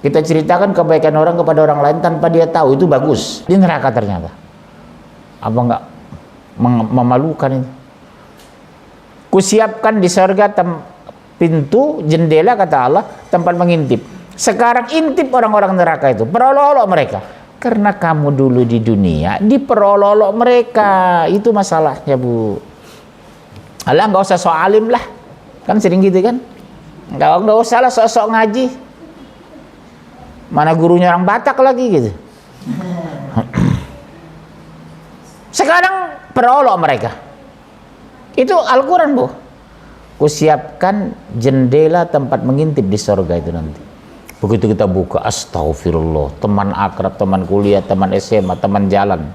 Kita ceritakan kebaikan orang kepada orang lain tanpa dia tahu, itu bagus. Di neraka ternyata. Apa enggak memalukan itu? Kusiapkan di surga pintu, jendela, kata Allah, tempat mengintip. Sekarang intip orang-orang neraka itu, perolok-olok mereka. Karena kamu dulu di dunia diperolok-olok mereka. Itu masalahnya, Bu. Alah, nggak usah sok alim lah. Kan sering gitu kan? Nggak usah lah sok-sok ngaji. Mana gurunya orang Batak lagi gitu. Sekarang perolok mereka. Itu Al-Quran, Bu. Kusiapkan jendela tempat mengintip di surga itu nanti. Begitu kita buka, astagfirullah, teman akrab, teman kuliah, teman SMA, teman jalan,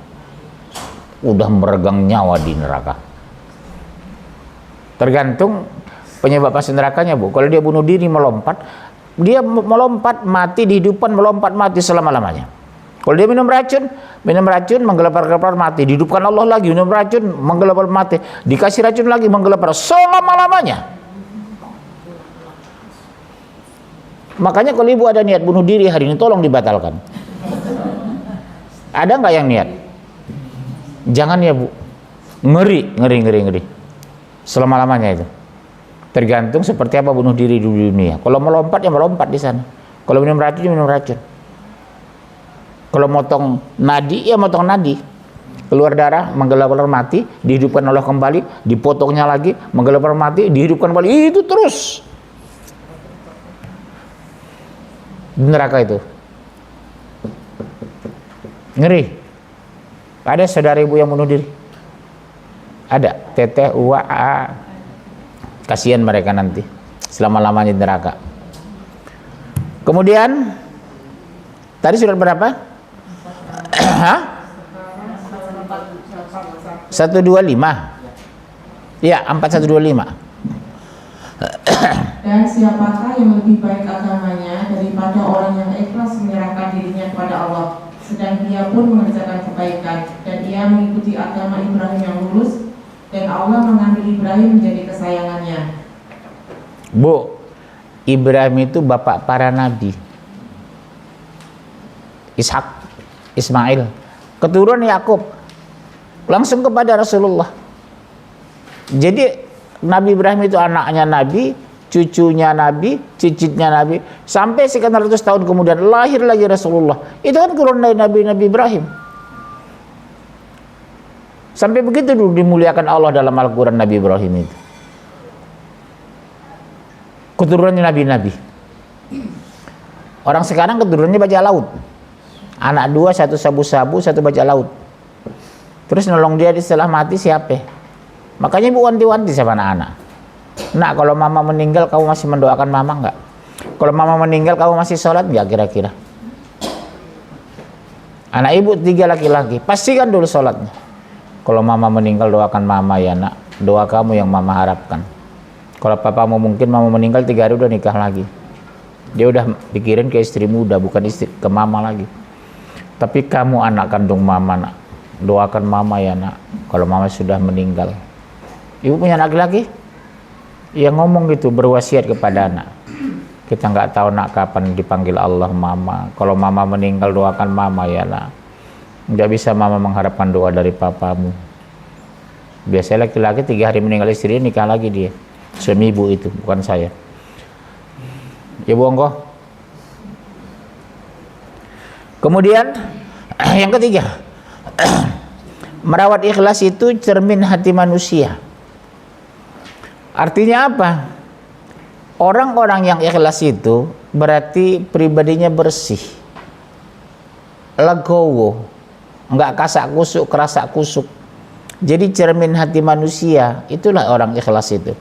udah meregang nyawa di neraka. Tergantung penyebab pasti nerakanya, Bu. Kalau dia bunuh diri, dia melompat mati, dihidupkan, melompat mati selama-lamanya. Kalau dia minum racun, menggelepar-gelepar mati, dihidupkan Allah lagi, minum racun, menggelepar mati, dikasih racun lagi, menggelepar selama-lamanya. Makanya kalau ibu ada niat bunuh diri hari ini, tolong dibatalkan. Ada nggak yang niat? Jangan ya, Bu. Ngeri. Selama-lamanya itu. Tergantung seperti apa bunuh diri di dunia. Kalau melompat ya melompat di sana. Kalau minum racun ya minum racun. Kalau motong nadi ya motong nadi. Keluar darah, menggelepar mati, dihidupkan Allah kembali, dipotongnya lagi, menggelepar mati, dihidupkan kembali. Itu terus. Di neraka itu ngeri. Ada saudara ibu yang bunuh diri? Ada, teteh, uwa, kasihan mereka nanti selama-lamanya di neraka. Kemudian tadi surat berapa? 125. Ya, 4125. Dan siapakah yang lebih baik agamanya daripada orang yang ikhlas menyerahkan dirinya kepada Allah, sedang dia pun mengerjakan kebaikan, dan ia mengikuti agama Ibrahim yang lurus, dan Allah mengambil Ibrahim menjadi kesayangannya. Bu, Ibrahim itu bapak para nabi. Ishak, Ismail, keturunan Yakub, langsung kepada Rasulullah. Jadi Nabi Ibrahim itu anaknya Nabi, cucunya Nabi, cicitnya Nabi, sampai sekian ratus tahun kemudian lahir lagi Rasulullah. Itu kan keturunan dari Nabi Ibrahim. Sampai begitu dulu dimuliakan Allah dalam Al-Quran Nabi Ibrahim itu. Keturunannya Nabi-Nabi. Orang sekarang keturunannya bajak laut. Anak dua, satu sabu-sabu, satu bajak laut. Terus nolong dia setelah mati siapa? Makanya ibu wanti-wanti sama anak-anak. Nak, kalau mama meninggal kamu masih mendoakan mama enggak? Kalau mama meninggal kamu masih sholat enggak kira-kira? Anak ibu 3 laki-laki, pastikan dulu sholatnya. Kalau mama meninggal doakan mama ya nak. Doa kamu yang mama harapkan. Kalau papamu mungkin mama meninggal 3 hari udah nikah lagi. Dia udah pikirin ke istri muda, bukan istri ke mama lagi. Tapi kamu anak kandung mama nak. Doakan mama ya nak. Kalau mama sudah meninggal. Ibu punya anak laki-laki? Yang ngomong gitu, berwasiat kepada anak. Kita nggak tahu nak kapan dipanggil Allah mama. Kalau mama meninggal doakan mama ya nak. Nggak bisa mama mengharapkan doa dari papamu. Biasanya laki-laki 3 hari meninggal istri nikah lagi dia. Suami ibu itu, bukan saya. Ya Bu Ongko. Kemudian yang ketiga, merawat ikhlas itu cermin hati manusia. Artinya apa? Orang-orang yang ikhlas itu berarti pribadinya bersih, legowo, nggak kasak kusuk, kerasak kusuk. Jadi cermin hati manusia, itulah orang ikhlas itu.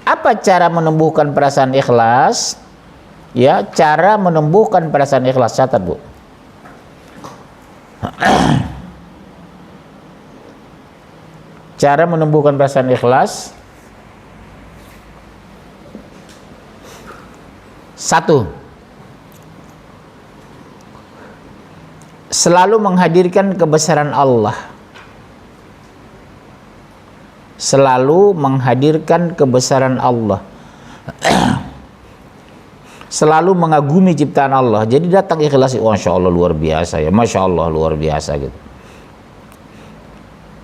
Apa cara menumbuhkan perasaan ikhlas? Ya, cara menumbuhkan perasaan ikhlas, catat Bu. Cara menumbuhkan perasaan ikhlas. 1. Selalu menghadirkan kebesaran Allah. Selalu menghadirkan kebesaran Allah. selalu mengagumi ciptaan Allah. Jadi datang ikhlas, Masya Allah luar biasa ya, Masya Allah luar biasa gitu.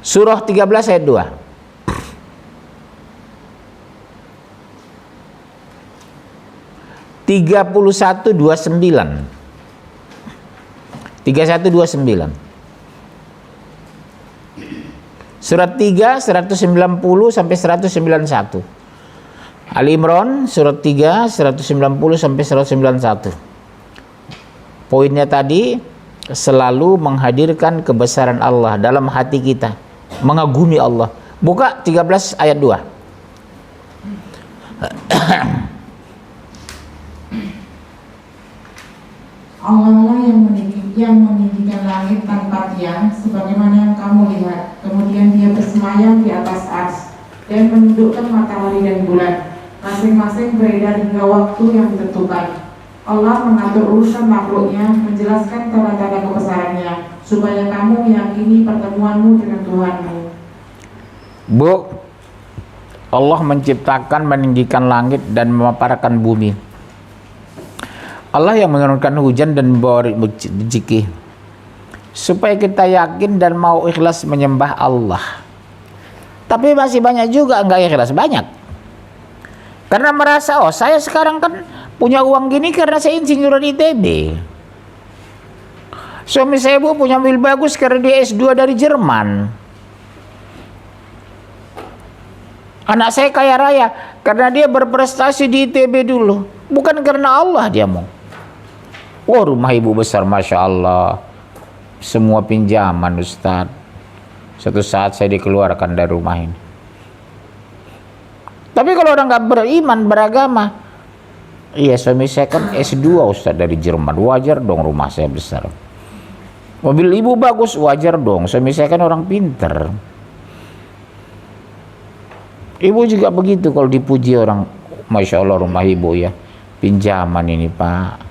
Surah 13 ayat 2. 3129. 3129. Surat 3 190 sampai 191. Ali Imran surat 3 190 sampai 191. Poinnya tadi selalu menghadirkan kebesaran Allah dalam hati kita, mengagumi Allah. Buka 13 ayat 2. Allah lah yang meninggikan langit tanpa tiang, sebagaimana yang kamu lihat. Kemudian Dia bersemayam di atas ars dan menundukkan matahari dan bulan, masing-masing beredar hingga waktu yang ditentukan. Allah mengatur urusan makhluknya, menjelaskan tanda-tanda kebesarannya, supaya kamu meyakini pertemuanmu dengan Tuhanmu. Bu, Allah menciptakan, meninggikan langit dan memaparkan bumi. Allah yang menurunkan hujan dan membawa rezeki, supaya kita yakin dan mau ikhlas menyembah Allah. Tapi masih banyak juga enggak ikhlas, banyak. Karena merasa, oh saya sekarang kan punya uang gini karena saya insinyur di ITB. Suami saya bu punya mobil bagus karena dia S2 dari Jerman. Anak saya kaya raya karena dia berprestasi di ITB dulu. Bukan karena Allah dia mau. Oh rumah ibu besar, Masya Allah. Semua pinjaman Ustadz. Suatu saat saya dikeluarkan dari rumah ini. Tapi kalau orang nggak beriman, beragama, iya suami saya kan S2 Ustadz dari Jerman, wajar dong rumah saya besar. Mobil ibu bagus, wajar dong, suami saya kan orang pinter. Ibu juga begitu kalau dipuji orang, Masya Allah rumah ibu ya, pinjaman ini Pak.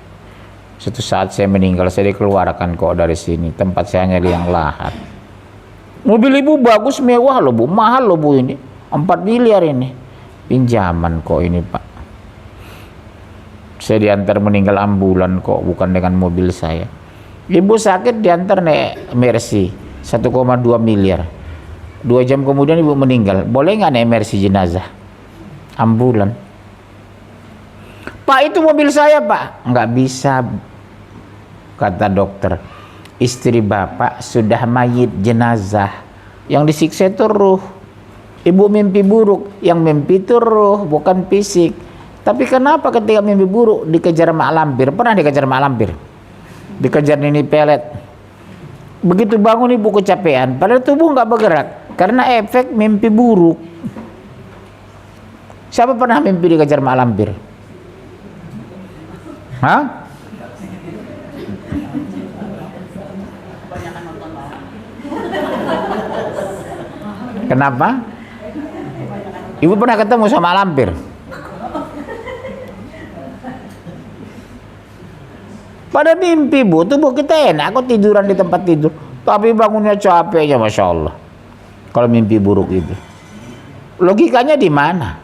Suatu saat saya meninggal, saya dikeluarkan kok dari sini, tempat saya hanya liang lahat. Mobil ibu bagus, mewah loh bu, mahal loh bu ini, 4 miliar ini. Pinjaman kok ini Pak. Saya diantar meninggal ambulan kok, bukan dengan mobil saya. Ibu sakit diantar naik Mercy 1,2 miliar. 2 jam kemudian ibu meninggal. Boleh nggak naik Mercy jenazah? Ambulan. Pak itu mobil saya Pak. Nggak bisa, kata dokter. Istri bapak sudah mayit jenazah. Yang disiksa itu ruh. Ibu mimpi buruk. Yang mimpi itu ruh, bukan fisik. Tapi kenapa ketika mimpi buruk dikejar mak lampir? Pernah dikejar mak lampir? Dikejar nini pelet. Begitu bangun ibu kecapean, padahal tubuh nggak bergerak karena efek mimpi buruk. Siapa pernah mimpi dikejar mak lampir? Hah? Kenapa? Ibu pernah ketemu sama lampir? Pada mimpi bu, tubuh kita enak, aku tiduran di tempat tidur, tapi bangunnya capek aja, Masya Allah. Kalau mimpi buruk itu, logikanya di mana?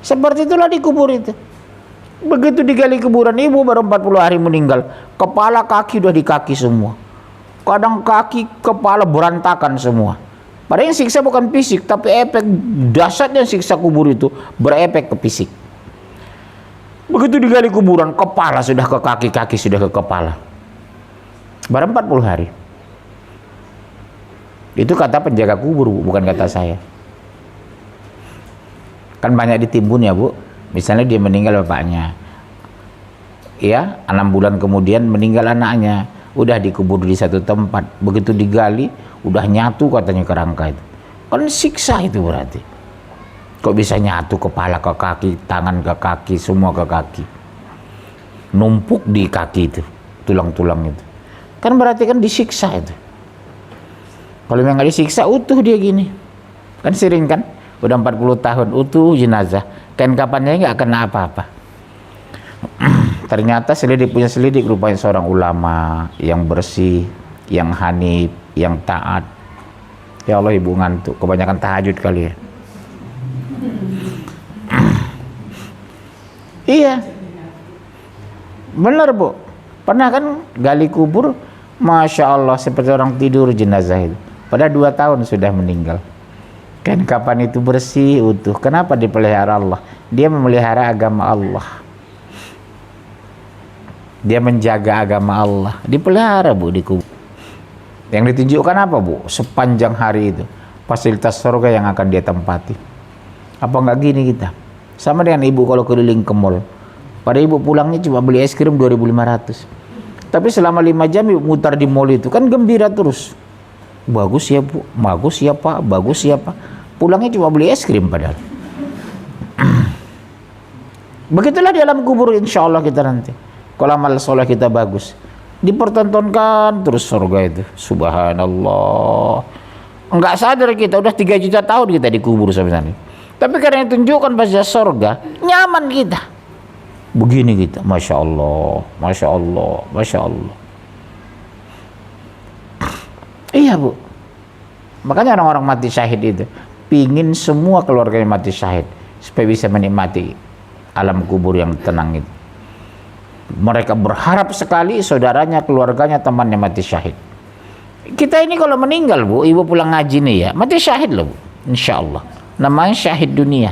Seperti itulah di kubur itu. Begitu digali kuburan, ibu baru 40 hari meninggal, kepala kaki udah di kaki semua, kadang kaki kepala berantakan semua. Padahal yang siksa bukan fisik, tapi efek dahsyatnya siksa kubur itu berefek ke fisik. Begitu digali kuburan, kepala sudah ke kaki, kaki sudah ke kepala. Baru 40 hari. Itu kata penjaga kubur, bukan kata saya. Kan banyak ditimbun ya bu. Misalnya dia meninggal bapaknya, ya 6 bulan kemudian meninggal anaknya, udah dikubur di satu tempat. Begitu digali, udah nyatu katanya kerangka itu. Kan siksa itu berarti. Kok bisa nyatu kepala ke kaki, tangan ke kaki, semua ke kaki, numpuk di kaki itu, tulang-tulang itu. Kan berarti kan disiksa itu. Kalau memang nggak disiksa, utuh dia gini. Kan sering kan, udah 40 tahun utuh jenazah, kain kapannya nggak kena apa-apa. Ternyata selidik punya selidik, rupanya seorang ulama yang bersih, yang hanif, yang taat. Ya Allah ibu ngantuk, kebanyakan tahajud kali ya. Iya. Bener Bu, pernah kan gali kubur, Masya Allah seperti orang tidur jenazah itu. Pada 2 tahun sudah meninggal. Kan kapan itu bersih, utuh. Kenapa dipelihara Allah? Dia memelihara agama Allah. Dia menjaga agama Allah. Dipelihara Bu di kubur. Yang ditunjukkan apa Bu? Sepanjang hari itu fasilitas surga yang akan dia tempati. Apa enggak gini kita? Sama dengan ibu kalau keliling ke mall. Pada ibu pulangnya cuma beli es krim 2.500. Tapi selama 5 jam ibu mutar di mall itu kan gembira terus. Bagus ya Bu, bagus ya Pak, bagus ya Pak. Pulangnya cuma beli es krim padahal. Begitulah di alam kubur insya Allah kita nanti. Kalau amal soleh kita bagus, dipertontonkan terus surga itu. Subhanallah. Enggak sadar kita udah 3 juta tahun kita dikubur sebenarnya. Tapi karena ditunjukkan bahasa surga, nyaman kita. Begini kita, Masya Allah, Masya Allah, Masya Allah. Iya Bu. Makanya orang-orang mati syahid itu pingin semua keluarganya mati syahid supaya bisa menikmati alam kubur yang tenang itu. Mereka berharap sekali saudaranya, keluarganya, temannya mati syahid. Kita ini kalau meninggal Bu, ibu pulang ngaji nih ya, mati syahid loh Bu, insya Allah. Namanya syahid dunia.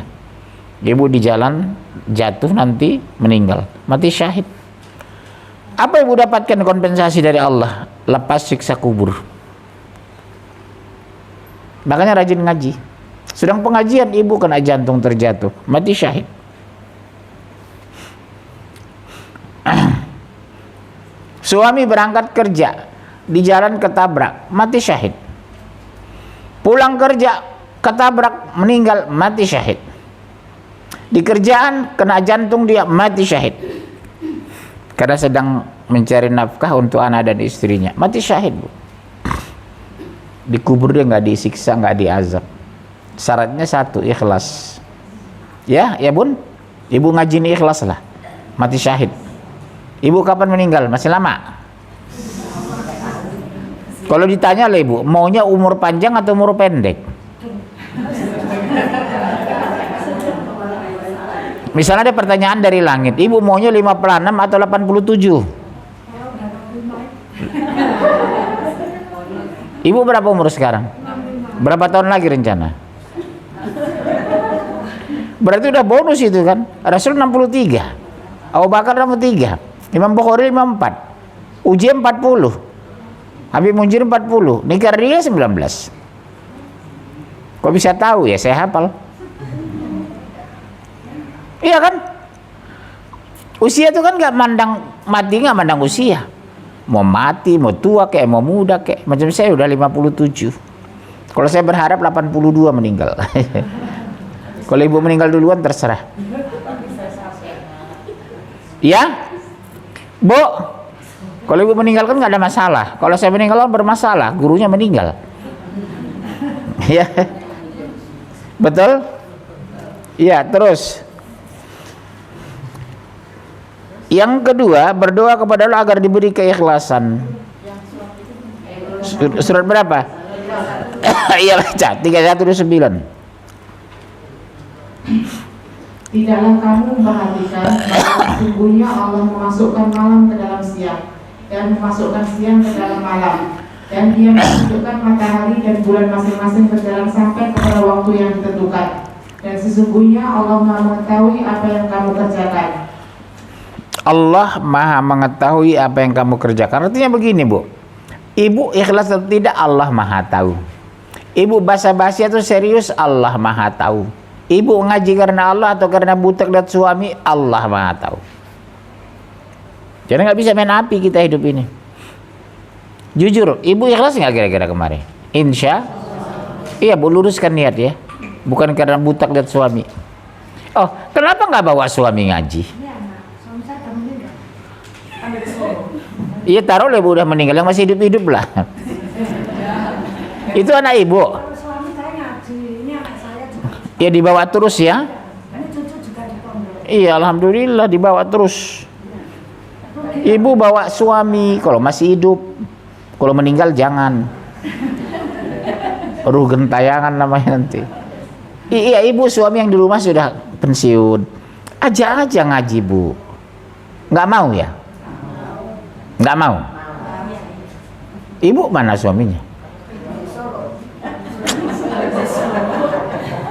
Ibu di jalan jatuh nanti meninggal, mati syahid. Apa ibu dapatkan kompensasi dari Allah? Lepas siksa kubur. Makanya rajin ngaji. Sedang pengajian ibu kena jantung terjatuh, mati syahid. Suami berangkat kerja, di jalan ketabrak, mati syahid. Pulang kerja, ketabrak, meninggal, mati syahid. Di kerjaan, kena jantung dia, mati syahid. Karena sedang mencari nafkah untuk anak dan istrinya, mati syahid Bu. Di kubur dia nggak disiksa, nggak diazab. Syaratnya 1, ikhlas. Ya Bun, ibu ngaji ini ikhlas lah, mati syahid. Ibu kapan meninggal? Masih lama? Kalau ditanya lah ibu, maunya umur panjang atau umur pendek? Misalnya ada pertanyaan dari langit, ibu maunya 56 atau 87? Ibu berapa umur sekarang? Berapa tahun lagi rencana? Berarti udah bonus itu kan? Rasul 63, Abu Bakar 63, Imam Bukhari 54, Uji 40, Habib Munjir 40, nikah dia 19. Kok bisa tahu ya? Saya hafal. Iya kan? Usia itu kan nggak mandang mati, nggak mandang usia. Mau mati, mau tua kayak, mau muda kayak. Macam saya udah 57. Kalau saya berharap 82 meninggal. Kalau ibu meninggal duluan terserah. Ya? Bu, kalau ibu meninggal kan nggak ada masalah. Kalau saya meninggal kan bermasalah, gurunya meninggal. Ya, betul? Ya, terus. Yang kedua, berdoa kepada Allah agar diberi keikhlasan. Surat berapa? Iya baca 329. Tidaklah kamu memperhatikan bahwa sesungguhnya Allah memasukkan malam ke dalam siang dan memasukkan siang ke dalam malam, dan Dia menunjukkan matahari dan bulan masing-masing berjalan sampai kepada waktu yang ditentukan, dan sesungguhnya Allah Maha mengetahui apa yang kamu kerjakan. Allah Maha mengetahui apa yang kamu kerjakan. Artinya begini Bu, ibu ikhlas atau tidak Allah Maha tahu. Ibu basa-basi atau serius Allah Maha tahu. Ibu ngaji karena Allah atau karena butek dan suami, Allah Maha tahu. Jadi nggak bisa main api kita hidup ini. Jujur, ibu ikhlas nggak kira-kira kemarin? Insya iya Bu, luruskan niat ya, bukan karena butek dan suami. Oh, kenapa nggak bawa suami ngaji? Iya, taruhlah ibu udah meninggal, yang masih hidup-hidup lah. Itu anak ibu. Ya dibawa terus ya. Iya, alhamdulillah dibawa terus. Ibu bawa suami kalau masih hidup. Kalau meninggal jangan. Ruh gentayangan namanya nanti. Iya, ibu suami yang di rumah sudah pensiun. Ajak aja ngaji Bu. Nggak mau ya? Nggak mau. Ibu mana suaminya?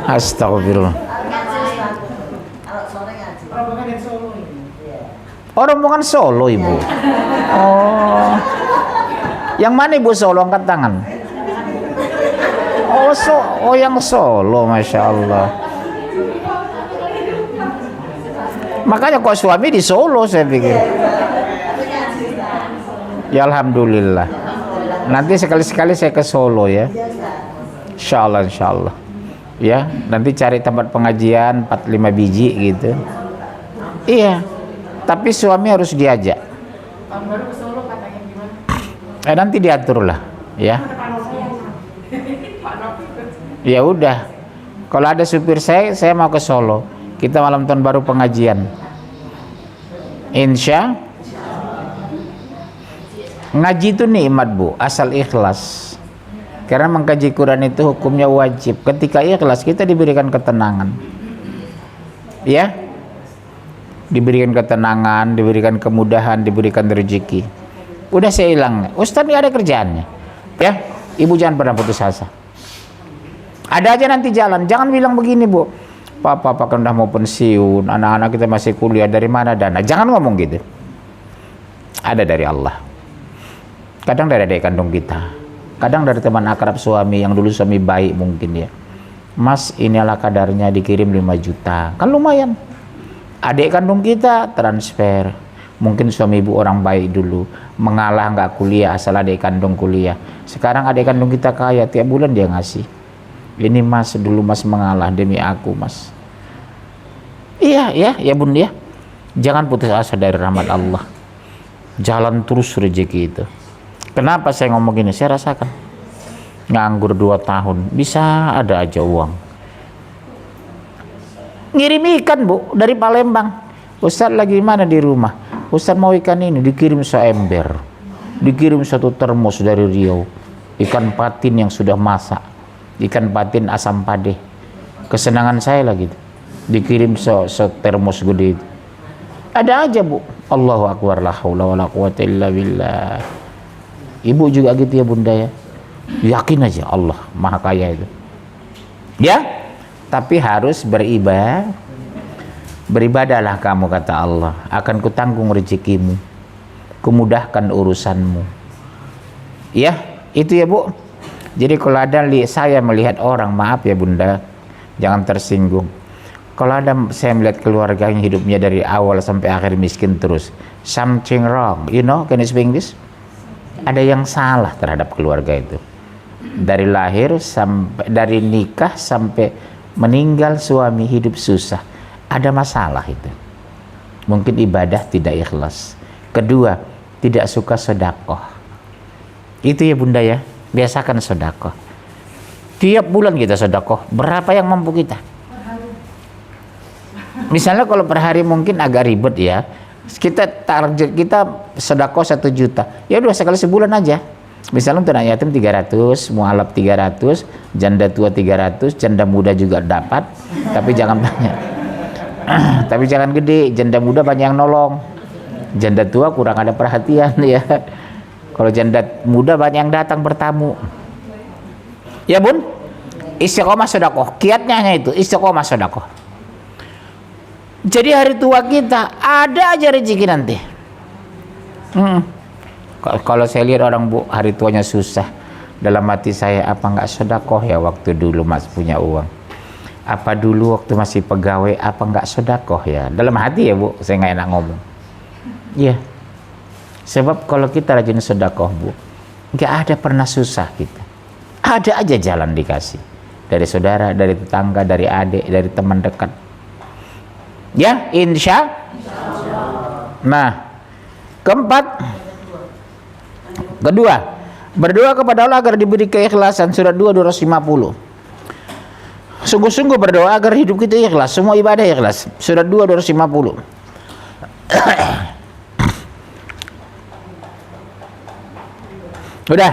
Astagfirullah. Oh, rombongan Solo ibu. Oh, yang mana ibu Solo? Angkat tangan. Oh, yang Solo, masya Allah. Makanya kok suami di Solo saya pikir. Ya alhamdulillah. Nanti sekali-sekali saya ke Solo ya. Insya Allah. Ya, nanti cari tempat pengajian 4-5 biji gitu. Iya. Tapi suami harus diajak. Tahun baru ke Solo katanya gimana? Nanti diatur lah, ya. Ya udah. Kalau ada supir saya mau ke Solo. Kita malam tahun baru pengajian. Insya. Ngaji itu nikmat bu, asal ikhlas. Karena mengkaji Quran itu hukumnya wajib. Ketika ikhlas kita diberikan ketenangan. Ya. Diberikan ketenangan, diberikan kemudahan, diberikan rezeki. Udah saya hilang, Ustaz nggak ada kerjaannya, ya ibu jangan pernah putus asa. Ada aja nanti jalan, jangan bilang begini bu, papa kan udah mau pensiun, anak-anak kita masih kuliah, dari mana dana? Jangan ngomong gitu. Ada dari Allah, kadang dari adik kandung kita, kadang dari teman akrab suami yang dulu suami baik mungkin ya. Mas inilah kadarnya, dikirim 5 juta, kan lumayan. Adik kandung kita transfer, mungkin suami ibu orang baik dulu, mengalah nggak kuliah asal adik kandung kuliah. Sekarang adik kandung kita kaya, tiap bulan dia ngasih. Ini mas, dulu mas mengalah demi aku mas. Iya ya bun ya. Jangan putus asa dari rahmat Allah. Jalan terus rezeki itu. Kenapa saya ngomong gini? Saya rasakan nganggur 2 tahun, bisa ada aja uang. Ngirim ikan bu dari Palembang. Ustaz lagi mana di rumah? Ustaz mau ikan ini, dikirim seember, dikirim 1 termos dari Riau, ikan patin yang sudah masak, ikan patin asam pade. Kesenangan saya lagi, dikirim termos gede. Ada aja bu. Allahu akbar, la haula wala quwata illa billah. Ibu juga gitu ya bunda ya. Yakin aja Allah maha kaya itu. Ya. Tapi harus beribadahlah kamu kata Allah, akan kutanggung rezekimu, kumudahkan urusanmu. Ya, itu ya bu. Jadi kalau ada saya melihat orang, maaf ya bunda, jangan tersinggung. Kalau ada saya melihat keluarga yang hidupnya dari awal sampai akhir miskin terus, something wrong, you know, can you speak English? Ada yang salah terhadap keluarga itu. Dari lahir sampai, dari nikah sampai meninggal suami hidup susah, ada masalah itu. Mungkin ibadah tidak ikhlas. Kedua, tidak suka sedekah. Itu ya bunda ya, biasakan sedekah. Tiap bulan kita sedekah, berapa yang mampu kita? Misalnya kalau per hari mungkin agak ribet ya, kita target kita sedekah 1 juta, ya udah sekali sebulan aja. Misalnya untuk anak yatim 300, mualaf 300, janda tua 300, janda muda juga dapat, tapi jangan banyak. Tapi jangan gede, janda muda banyak yang nolong. Janda tua kurang ada perhatian ya. Kalau janda muda banyak yang datang bertamu. Ya bun, istiqomah sedekah, kiatnya hanya itu, istiqomah sedekah. Jadi hari tua kita ada aja rezeki nanti. Kalau saya lihat orang bu hari tuanya susah, dalam hati saya, apa nggak sedekah ya waktu dulu mas punya uang? Apa dulu waktu masih pegawai, apa nggak sedekah ya? Dalam hati ya bu, saya nggak enak ngomong. Iya. Sebab kalau kita rajin sedekah bu, nggak ada pernah susah kita. Ada aja jalan dikasih. Dari saudara, dari tetangga, dari adik, dari teman dekat. Ya, insya. Nah, kedua, berdoa kepada Allah agar diberi keikhlasan. Surat 2 250. Sungguh-sungguh berdoa agar hidup kita ikhlas, semua ibadah ikhlas. Surat 2 250. Udah.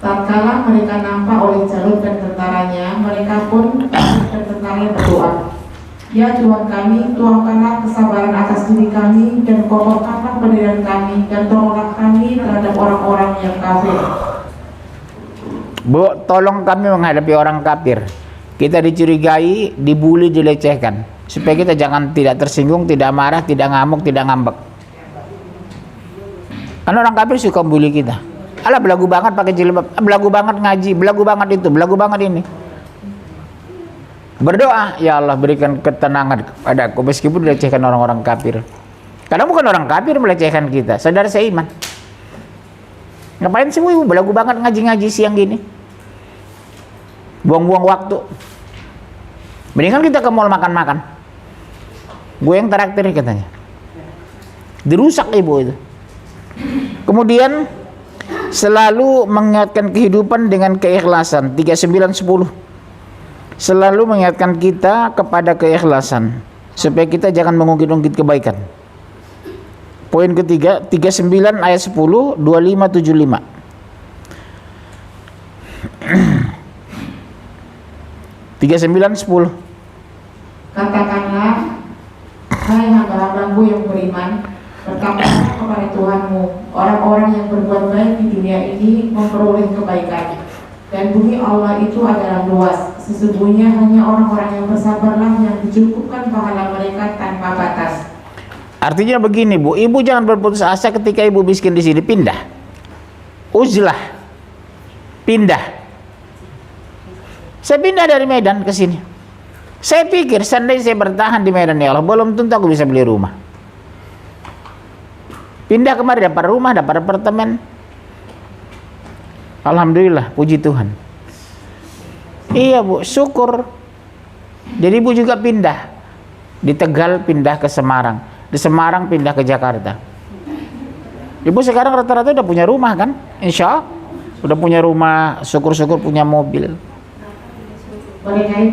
Tatkala mereka nampak oleh Jalut dan tentaranya, mereka pun dan tentaranya berdoa, ya Tuhan kami, tuangkanlah kesabaran atas diri kami dan kokohkanlah pendirian kami dan tolonglah kami terhadap orang-orang yang kafir. Bu, tolong kami menghadapi orang kafir. Kita dicurigai, dibully, dilecehkan, supaya kita jangan tidak tersinggung, tidak marah, tidak ngamuk, tidak ngambek. Karena orang kafir suka bully kita. Alah, belagu banget pakai jilbab, belagu banget ngaji, belagu banget itu, belagu banget ini. Berdoa, ya Allah berikan ketenangan kepadaku meskipun dilecehkan orang-orang kafir. Karena bukan orang kafir melecehkan kita, saudara seiman. Ngapain sih ibu belagu banget ngaji-ngaji siang gini? Buang-buang waktu. Mendingan kita ke mall makan-makan. Gue yang traktir katanya. Dirusak ibu itu. Kemudian selalu mengingatkan kehidupan dengan keikhlasan. 3910. Selalu mengingatkan kita kepada keikhlasan supaya kita jangan mengungkit-ungkit kebaikan. Poin ketiga, 39 ayat 10, 2575. Tiga 3910. Katakanlah, hai hamba-hambaku yang beriman, bertakwalah kepada Tuhanmu. Orang-orang yang berbuat baik di dunia ini memperoleh kebaikan, dan bumi Allah itu adalah luas. Sesungguhnya hanya orang-orang yang bersabarlah yang dicukupkan pahala mereka tanpa batas. Artinya begini Bu, ibu jangan berputus asa ketika ibu miskin di sini, pindah. Uzlah, pindah. Saya pindah dari Medan ke sini. Saya pikir seandainya saya bertahan di Medan, ya Allah, belum tentu aku bisa beli rumah. Pindah kemari dapat rumah, dapat apartemen. Alhamdulillah, puji Tuhan. Iya Bu, syukur. Jadi ibu juga pindah. Di Tegal pindah ke Semarang, di Semarang pindah ke Jakarta. Ibu sekarang rata-rata udah punya rumah kan? Insya Allah udah punya rumah, syukur-syukur punya mobil. Mereka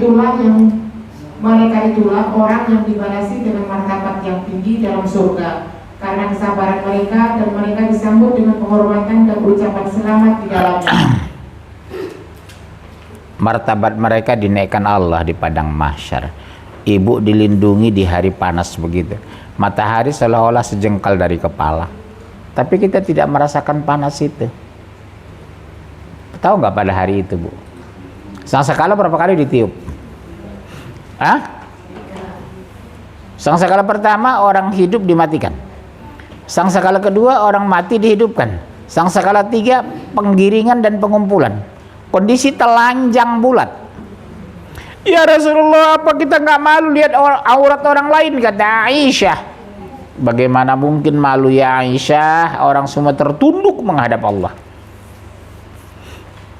itulah orang yang dibalasi dengan martabat yang tinggi dalam surga karena kesabaran mereka, dan mereka disambut dengan penghormatan dan ucapan selamat di dalamnya. Martabat mereka dinaikkan Allah di padang mahsyar. Ibu dilindungi di hari panas begitu. Matahari seolah-olah sejengkal dari kepala. Tapi kita tidak merasakan panas itu. Tahu nggak pada hari itu Bu? Sangkakala berapa kali ditiup? Hah? Sangkakala pertama orang hidup dimatikan. Sangkakala kedua orang mati dihidupkan. Sangkakala tiga penggiringan dan pengumpulan. Kondisi telanjang bulat. Ya Rasulullah, apa kita nggak malu lihat aurat orang lain, kata Aisyah. Bagaimana mungkin malu ya Aisyah, orang semua tertunduk menghadap Allah.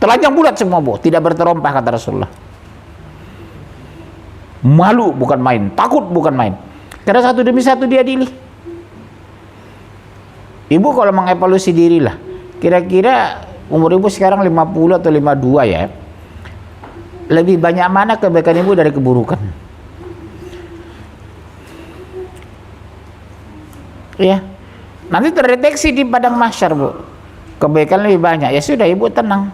Telanjang bulat semua Bu, tidak berterompah kata Rasulullah. Malu bukan main, takut bukan main. Karena satu demi satu diadili. Ibu kalau mengevaluasi dirilah, kira-kira umur ibu sekarang 50 atau 52 ya. Lebih banyak mana kebaikan ibu dari keburukan? Ya, nanti terdeteksi di padang mahsyar Bu. Kebaikan lebih banyak, ya sudah ibu tenang.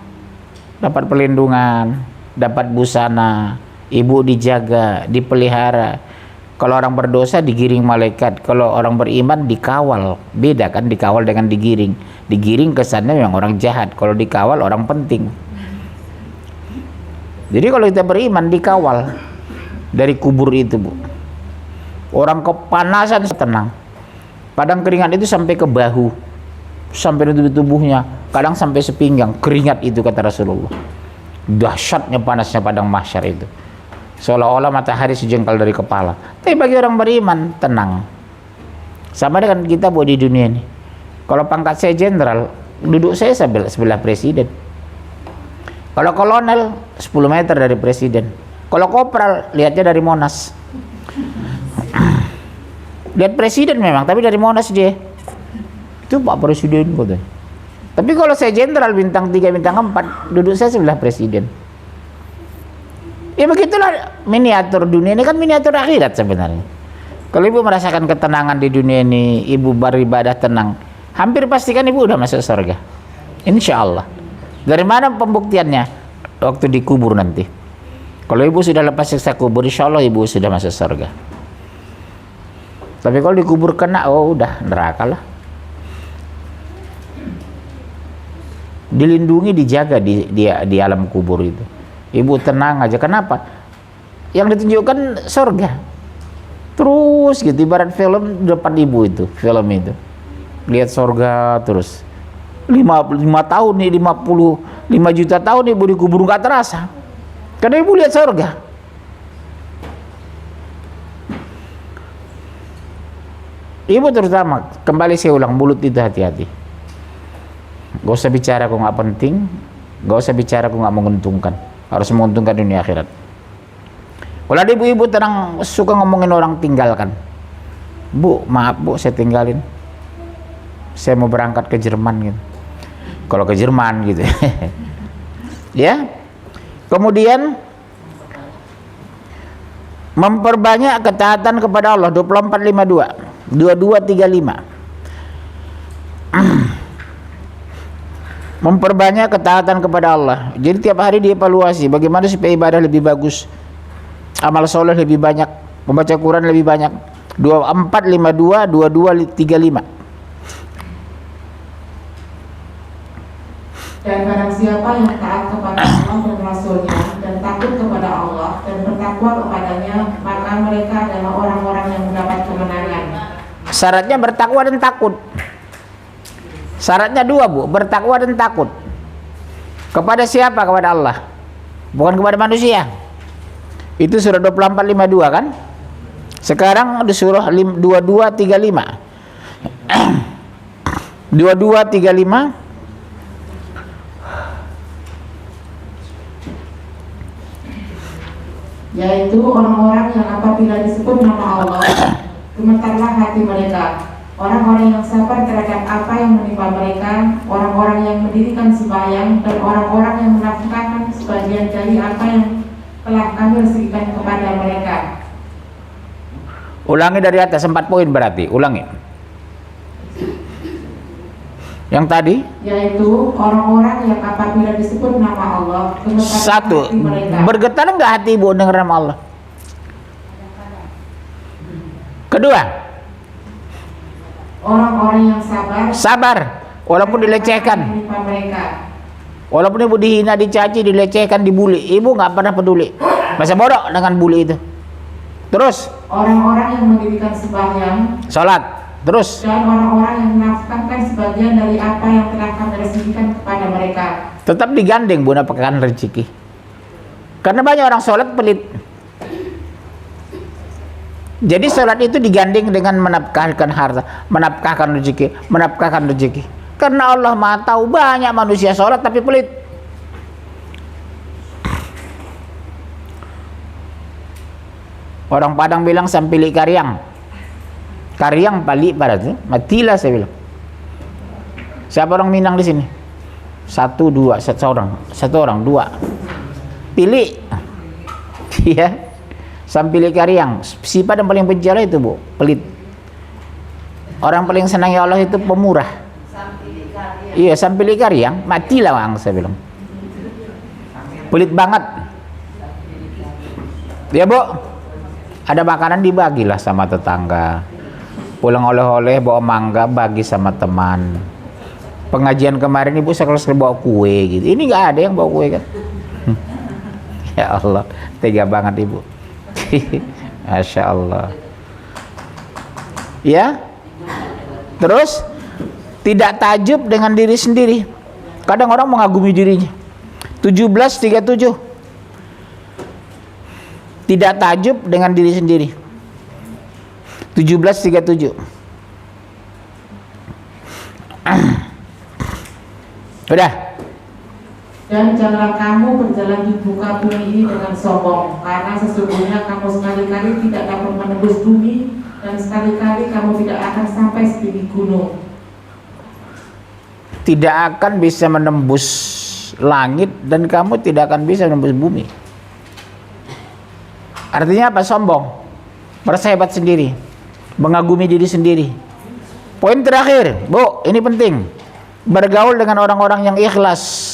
Dapat perlindungan, dapat busana, ibu dijaga, dipelihara. Kalau orang berdosa digiring malaikat, kalau orang beriman dikawal. Beda kan dikawal dengan digiring. Digiring kesannya memang orang jahat, kalau dikawal orang penting. Jadi kalau kita beriman dikawal dari kubur itu Bu. Orang kepanasan tenang. Padang keringat itu sampai ke bahu, sampai di tubuhnya, kadang sampai sepinggang, keringat itu kata Rasulullah. Dahsyatnya panasnya padang mahsyar itu. Seolah-olah matahari sejengkal dari kepala. Tapi bagi orang beriman tenang. Sama dengan kita Bu di dunia ini. Kalau pangkat saya jenderal, duduk saya sebelah presiden. Kalau kolonel 10 meter dari presiden. Kalau kopral lihatnya dari Monas. Lihat presiden memang, tapi dari Monas dia. Itu Pak Presiden katanya. Tapi kalau saya jenderal bintang 3, bintang 4, duduk saya sebelah presiden. Ya begitulah miniatur dunia ini, kan miniatur akhirat sebenarnya. Kalau ibu merasakan ketenangan di dunia ini, ibu beribadah tenang, hampir pastikan ibu udah masuk surga. Insya Allah. Dari mana pembuktiannya? Waktu dikubur nanti. Kalau ibu sudah lepas siksa kubur, insya Allah ibu sudah masuk surga. Tapi kalau dikubur kena, oh udah neraka lah. Dilindungi, dijaga di alam kubur itu. Ibu tenang aja. Kenapa? Yang ditunjukkan surga. Terus gitu, ibarat film depan ibu itu, film itu. Lihat surga terus. 5 tahun nih, 5 juta tahun ibu dikubur nggak terasa. Karena ibu lihat surga. Ibu terutama, kembali saya ulang, mulut itu hati-hati. Gak usah bicara kok nggak penting, gak usah bicara kok nggak menguntungkan. Harus menguntungkan dunia akhirat. Kalau ada ibu-ibu tenang suka ngomongin orang, tinggalkan. Bu, maaf bu, saya tinggalin. Saya mau berangkat ke Jerman gitu. Kalau ke Jerman gitu. Ya. Kemudian memperbanyak ketaatan kepada Allah. 24:52. 22:35. Memperbanyak ketaatan kepada Allah. Jadi tiap hari dievaluasi bagaimana supaya ibadah lebih bagus, amal soleh lebih banyak, membaca Quran lebih banyak. 24:52, 22:35. Dan barang siapa yang taat kepada Allah dan Rasulnya dan takut kepada Allah dan bertakwa kepadanya, maka mereka adalah orang-orang yang mendapat kemenangan. Syaratnya bertakwa dan takut. Syaratnya 2 bu, bertakwa dan takut. Kepada siapa? Kepada Allah, bukan kepada manusia. Itu surah 24:52 kan. Sekarang di surah 22:35. 22:35. Yaitu orang-orang yang apabila disebut nama Allah gemetarlah hati mereka, orang-orang yang sabar terhadap apa yang menimpa mereka, orang-orang yang mendirikan sembahyang, dan orang-orang yang menafkahkan sebagian dari apa yang telah kami rezekikan kepada mereka. Ulangi dari atas, 4 poin berarti, ulangi. Yang tadi? Yaitu orang-orang yang apabila disebut nama Allah gemetarlah 1. hati mereka. Bergetar enggak hati ibu dengar nama Allah? Kedua, orang-orang yang sabar walaupun dilecehkan, menimpa mereka. walaupun ibu dihina, dicaci, dilecehkan, dibully, ibu nggak pernah peduli, masa bodoh dengan bully itu. Terus Orang-orang yang mendirikan sembahyang, sholat, terus dan orang-orang yang menafkahkan sebagian dari apa yang telah kami rezekikan kepada mereka. tetap digandeng bu nafkahkan rezeki. Karena banyak orang sholat pelit. Jadi sholat itu digandeng dengan menafkahkan harta, menafkahkan rezeki. Karena Allah Maha tahu banyak manusia sholat tapi pelit. Orang Padang bilang sampili karyang. Karyang pali pada itu, matilah saya bilang. Siapa orang Minang di sini? 1, 2, 1 orang, 2. Pilih. Ya. Sampili karyang, sifat yang paling benci Allah itu bu, pelit. Orang paling senang ya Allah itu pemurah. Iya, sampili karyang, matilah bang, saya bilang. Pelit banget. Ya bu, ada makanan dibagilah sama tetangga. Pulang oleh-oleh bawa mangga, bagi sama teman. Pengajian kemarin ibu sekali bawa kue gitu. Ini nggak ada yang bawa kue kan? Ya Allah, tega banget ibu. Masya Allah. Ya. Terus tidak takjub dengan diri sendiri. Kadang orang mengagumi dirinya. 17:37. Tidak takjub dengan diri sendiri. 17:37. Udah. Dan janganlah kamu berjalan di muka bumi ini dengan sombong, karena sesungguhnya kamu sekali-kali tidak dapat menembus bumi, dan sekali-kali kamu tidak akan sampai setinggi gunung. Tidak akan bisa menembus langit dan kamu tidak akan bisa menembus bumi. Artinya apa? Sombong, merasa hebat sendiri, mengagumi diri sendiri. Poin terakhir, bu, ini penting. Bergaul dengan orang-orang yang ikhlas.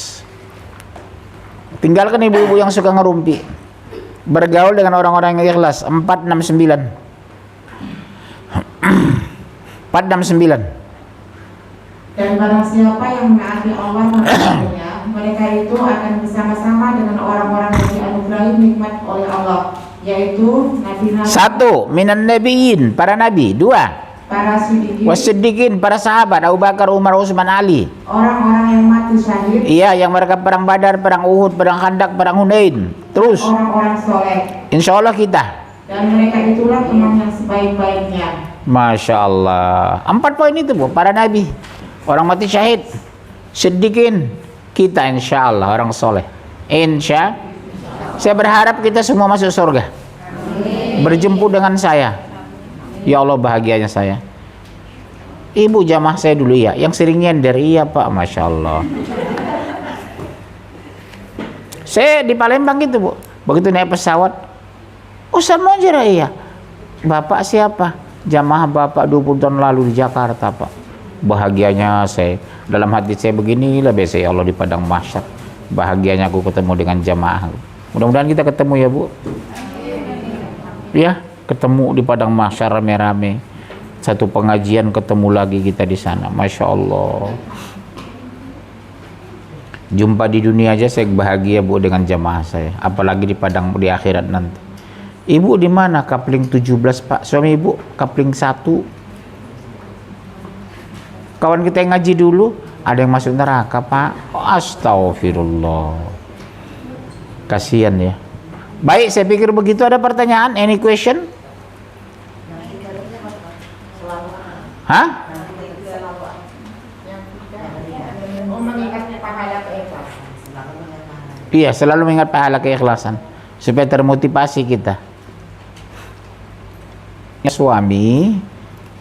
Tinggalkan ibu-ibu yang suka ngerumpi. Bergaul dengan orang-orang yang ikhlas. 469. 469. Dan barang siapa yang menaati Allah dan Rasulnya, mereka itu akan bersama-sama dengan orang-orang yang dianugerahi nikmat oleh Allah, yaitu nabi-nabi. 1. Minan nabiyyin, para nabi. 2. Para siddiqin, Wasiddiqin, para sahabat Abu Bakar, Umar, Utsman, Ali. orang-orang yang mati syahid. Iya, yang mereka perang Badar, perang Uhud, perang Khandaq, perang Hunain. Terus, Orang-orang soleh. insya Allah kita. Dan mereka itulah teman yang sebaik-baiknya. Masya Allah. 4 poin itu Bu, para nabi. Orang mati syahid, siddiqin, kita insya Allah orang soleh. Saya berharap kita semua masuk surga. Berjemput dengan saya. Ya Allah, bahagianya saya. Ibu jamaah saya dulu ya, yang sering nyender. Iya Pak, Masya Allah. Saya di Palembang gitu Bu, begitu naik pesawat, Ustaz Monjera, iya. Bapak siapa? Jamaah Bapak 20 tahun lalu di Jakarta Pak. Bahagianya saya, dalam hati saya beginilah biasa, ya Allah, di padang mahsyar. Bahagianya aku ketemu dengan jamaah. Mudah-mudahan kita ketemu ya Bu. Ya, ketemu di padang mahsyar rame-rame. Satu pengajian ketemu lagi kita di sana. Masya Allah. Jumpa di dunia aja saya bahagia Bu dengan jamaah saya. Apalagi di padang di akhirat nanti. Ibu di mana? Kapling 17 Pak. Suami Ibu kapling 1. Kawan kita yang ngaji dulu, ada yang masuk neraka Pak. Astagfirullah. Kasihan ya. Baik, saya pikir begitu. Ada pertanyaan? Any question? Hah? Iya, selalu mengingat pahala keikhlasan supaya termotivasi kita. Suami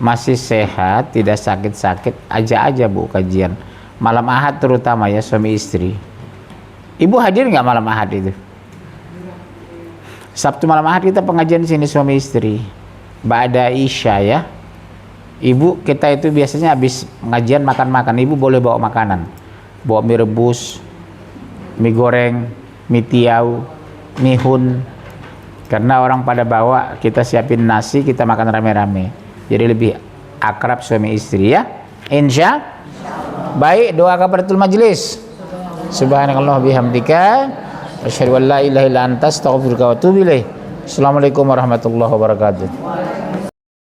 masih sehat, tidak sakit-sakit, aja Bu kajian malam Ahad terutama ya, suami istri. Ibu hadir nggak malam Ahad itu? Sabtu malam Ahad kita pengajian sini suami istri. Ba'da Isya ya. Ibu kita itu biasanya habis pengajian makan-makan. Ibu boleh bawa makanan, bawa mie rebus, mie goreng, mie tiaw, mie hun. Karena orang pada bawa, kita siapin nasi, kita makan rame-rame. Jadi lebih akrab suami istri ya. Insya baik, doa kafaratul majlis. Subhanakallah bihamdika asyhadu an la ilaha illa anta astaghfiruka wa atubu ilaik. Assalamualaikum warahmatullahi wabarakatuh.